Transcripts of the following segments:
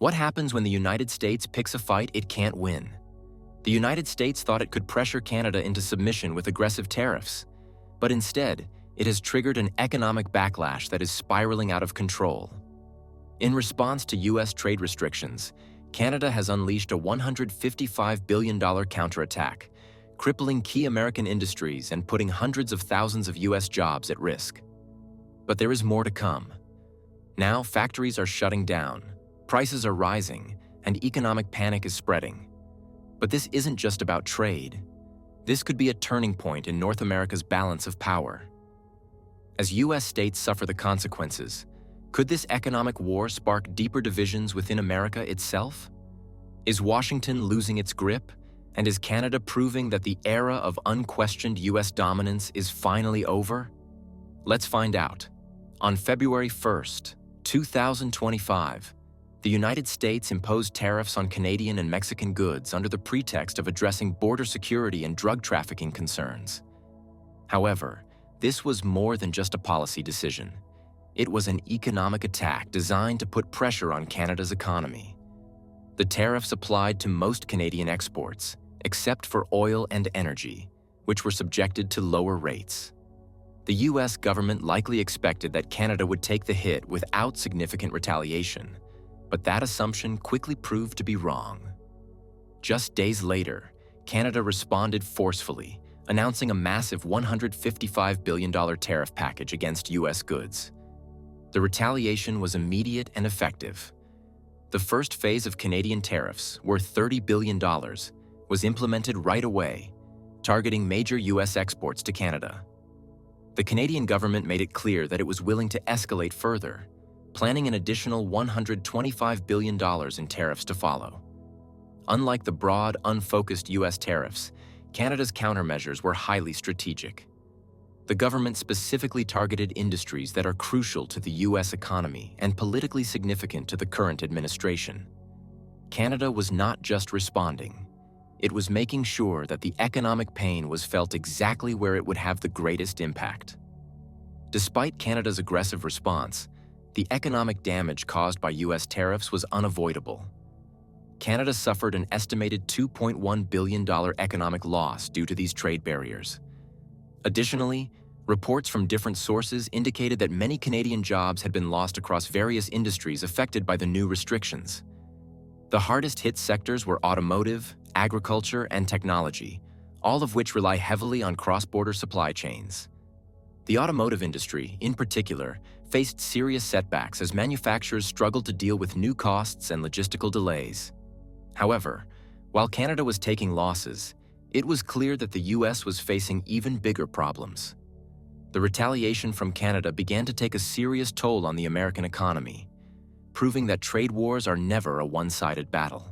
What happens when the United States picks a fight it can't win? The United States thought it could pressure Canada into submission with aggressive tariffs, but instead, it has triggered an economic backlash that is spiraling out of control. In response to U.S. trade restrictions, Canada has unleashed a $155 billion counterattack, crippling key American industries and putting hundreds of thousands of U.S. jobs at risk. But there is more to come. Now, factories are shutting down, prices are rising, and economic panic is spreading. But this isn't just about trade. This could be a turning point in North America's balance of power. As U.S. states suffer the consequences, could this economic war spark deeper divisions within America itself? Is Washington losing its grip? And is Canada proving that the era of unquestioned U.S. dominance is finally over? Let's find out. On February 1st, 2025, the United States imposed tariffs on Canadian and Mexican goods under the pretext of addressing border security and drug trafficking concerns. However, this was more than just a policy decision. It was an economic attack designed to put pressure on Canada's economy. The tariffs applied to most Canadian exports, except for oil and energy, which were subjected to lower rates. The U.S. government likely expected that Canada would take the hit without significant retaliation, but that assumption quickly proved to be wrong. Just days later, Canada responded forcefully, announcing a massive $155 billion tariff package against U.S. goods. The retaliation was immediate and effective. The first phase of Canadian tariffs, worth $30 billion, was implemented right away, targeting major U.S. exports to Canada. The Canadian government made it clear that it was willing to escalate further, planning an additional $125 billion in tariffs to follow. Unlike the broad, unfocused U.S. tariffs, Canada's countermeasures were highly strategic. The government specifically targeted industries that are crucial to the U.S. economy and politically significant to the current administration. Canada was not just responding. It was making sure that the economic pain was felt exactly where it would have the greatest impact. Despite Canada's aggressive response, the economic damage caused by U.S. tariffs was unavoidable. Canada suffered an estimated $2.1 billion economic loss due to these trade barriers. Additionally, reports from different sources indicated that many Canadian jobs had been lost across various industries affected by the new restrictions. The hardest-hit sectors were automotive, agriculture, and technology, all of which rely heavily on cross-border supply chains. The automotive industry, in particular, faced serious setbacks as manufacturers struggled to deal with new costs and logistical delays. However, while Canada was taking losses, it was clear that the U.S. was facing even bigger problems. The retaliation from Canada began to take a serious toll on the American economy, proving that trade wars are never a one-sided battle.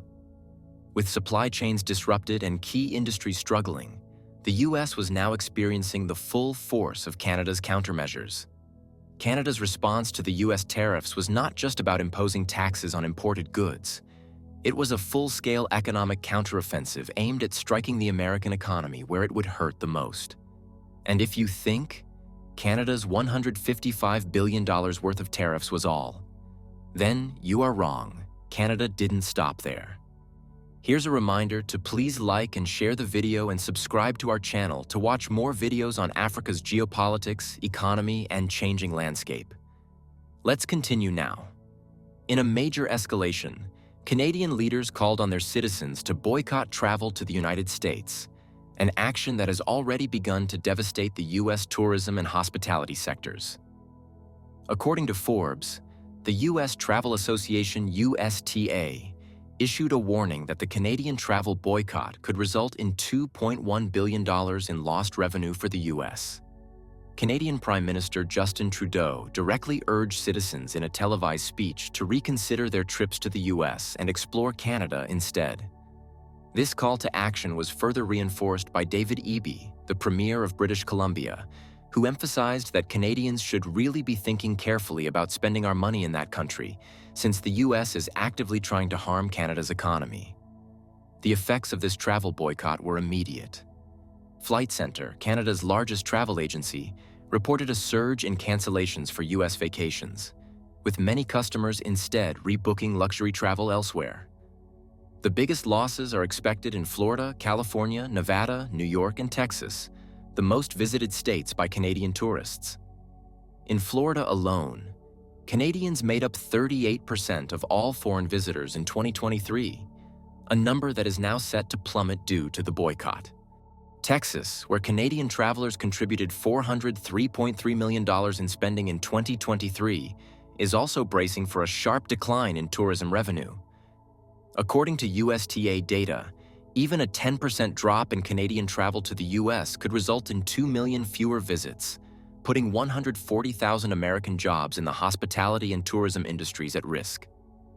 With supply chains disrupted and key industries struggling, the U.S. was now experiencing the full force of Canada's countermeasures. Canada's response to the U.S. tariffs was not just about imposing taxes on imported goods. It was a full-scale economic counteroffensive aimed at striking the American economy where it would hurt the most. And if you think Canada's $155 billion worth of tariffs was all, then you are wrong. Canada didn't stop there. Here's a reminder to please like and share the video and subscribe to our channel to watch more videos on Africa's geopolitics, economy, and changing landscape. Let's continue now. In a major escalation, Canadian leaders called on their citizens to boycott travel to the United States, an action that has already begun to devastate the U.S. tourism and hospitality sectors. According to Forbes, the U.S. Travel Association USTA issued a warning that the Canadian travel boycott could result in $2.1 billion in lost revenue for the U.S. Canadian Prime Minister Justin Trudeau directly urged citizens in a televised speech to reconsider their trips to the U.S. and explore Canada instead. This call to action was further reinforced by David Eby, the Premier of British Columbia, who emphasized that Canadians should really be thinking carefully about spending our money in that country, since the U.S. is actively trying to harm Canada's economy. The effects of this travel boycott were immediate. Flight Centre, Canada's largest travel agency, reported a surge in cancellations for U.S. vacations, with many customers instead rebooking luxury travel elsewhere. The biggest losses are expected in Florida, California, Nevada, New York, and Texas, the most visited states by Canadian tourists. In Florida alone, Canadians made up 38% of all foreign visitors in 2023, a number that is now set to plummet due to the boycott. Texas, where Canadian travelers contributed $403.3 million in spending in 2023, is also bracing for a sharp decline in tourism revenue. According to USTA data, even a 10% drop in Canadian travel to the US could result in 2 million fewer visits, putting 140,000 American jobs in the hospitality and tourism industries at risk.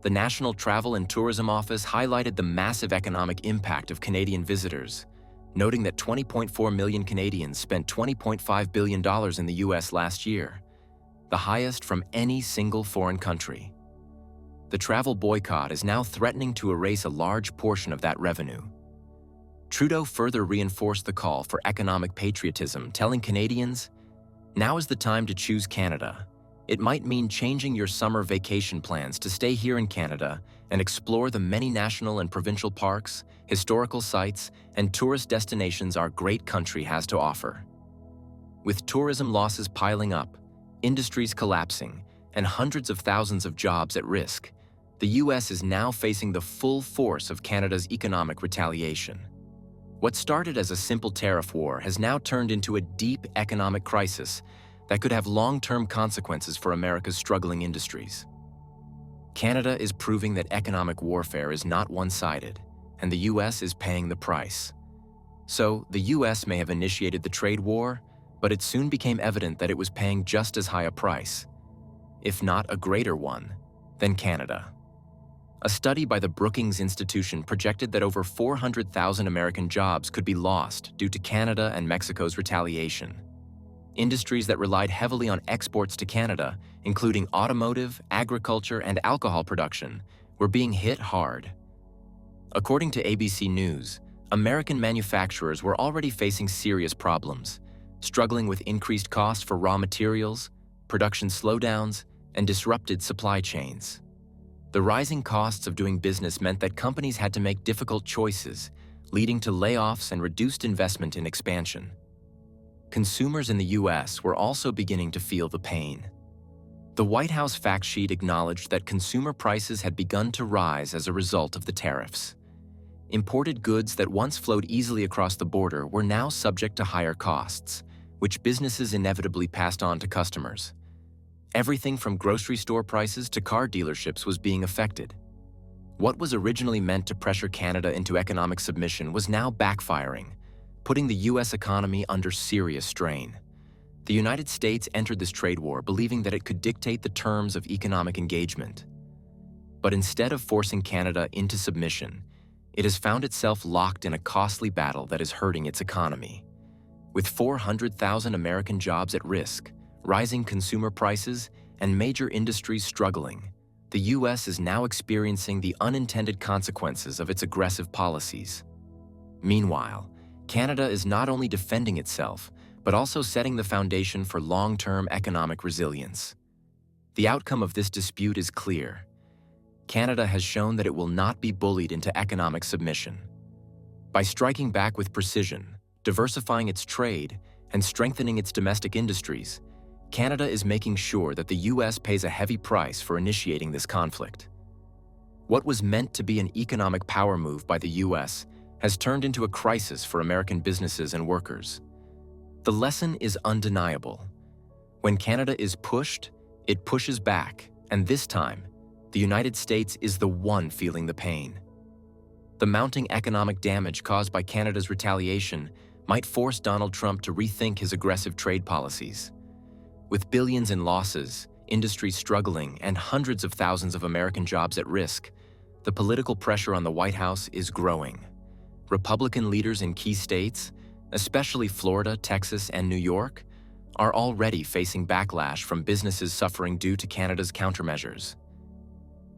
The National Travel and Tourism Office highlighted the massive economic impact of Canadian visitors, noting that 20.4 million Canadians spent $20.5 billion in the US last year, the highest from any single foreign country. The travel boycott is now threatening to erase a large portion of that revenue. Trudeau further reinforced the call for economic patriotism, telling Canadians, "Now is the time to choose Canada. It might mean changing your summer vacation plans to stay here in Canada and explore the many national and provincial parks, historical sites, and tourist destinations our great country has to offer." With tourism losses piling up, industries collapsing, and hundreds of thousands of jobs at risk, the US is now facing the full force of Canada's economic retaliation. What started as a simple tariff war has now turned into a deep economic crisis that could have long-term consequences for America's struggling industries. Canada is proving that economic warfare is not one-sided, and the US is paying the price. So, the US may have initiated the trade war, but it soon became evident that it was paying just as high a price, if not a greater one, than Canada. A study by the Brookings Institution projected that over 400,000 American jobs could be lost due to Canada and Mexico's retaliation. Industries that relied heavily on exports to Canada, including automotive, agriculture, and alcohol production, were being hit hard. According to ABC News, American manufacturers were already facing serious problems, struggling with increased costs for raw materials, production slowdowns, and disrupted supply chains. The rising costs of doing business meant that companies had to make difficult choices, leading to layoffs and reduced investment in expansion. Consumers in the US were also beginning to feel the pain. The White House fact sheet acknowledged that consumer prices had begun to rise as a result of the tariffs. Imported goods that once flowed easily across the border were now subject to higher costs, which businesses inevitably passed on to customers. Everything from grocery store prices to car dealerships was being affected. What was originally meant to pressure Canada into economic submission was now backfiring, putting the US economy under serious strain. The United States entered this trade war believing that it could dictate the terms of economic engagement. But instead of forcing Canada into submission, it has found itself locked in a costly battle that is hurting its economy. With 400,000 American jobs at risk, rising consumer prices, and major industries struggling, the US is now experiencing the unintended consequences of its aggressive policies. Meanwhile, Canada is not only defending itself, but also setting the foundation for long-term economic resilience. The outcome of this dispute is clear. Canada has shown that it will not be bullied into economic submission. By striking back with precision, diversifying its trade, and strengthening its domestic industries, Canada is making sure that the US pays a heavy price for initiating this conflict. What was meant to be an economic power move by the US has turned into a crisis for American businesses and workers. The lesson is undeniable. When Canada is pushed, it pushes back, and this time, the United States is the one feeling the pain. The mounting economic damage caused by Canada's retaliation might force Donald Trump to rethink his aggressive trade policies. With billions in losses, industries struggling, and hundreds of thousands of American jobs at risk, the political pressure on the White House is growing. Republican leaders in key states, especially Florida, Texas, and New York, are already facing backlash from businesses suffering due to Canada's countermeasures.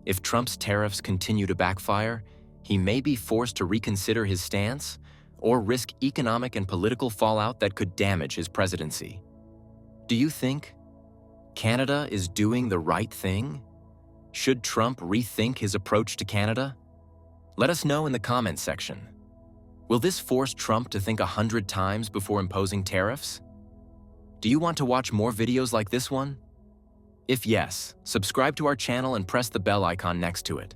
If Trump's tariffs continue to backfire, he may be forced to reconsider his stance or risk economic and political fallout that could damage his presidency. Do you think Canada is doing the right thing? Should Trump rethink his approach to Canada? Let us know in the comments section. Will this force Trump to think 100 times before imposing tariffs? Do you want to watch more videos like this one? If yes, subscribe to our channel and press the bell icon next to it.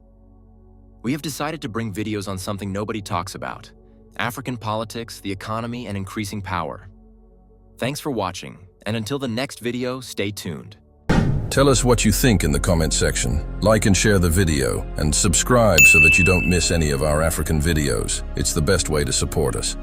We have decided to bring videos on something nobody talks about: African politics, the economy, and increasing power. Thanks for watching, and until the next video, stay tuned. Tell us what you think in the comment section. Like and share the video, and subscribe so that you don't miss any of our African videos. It's the best way to support us.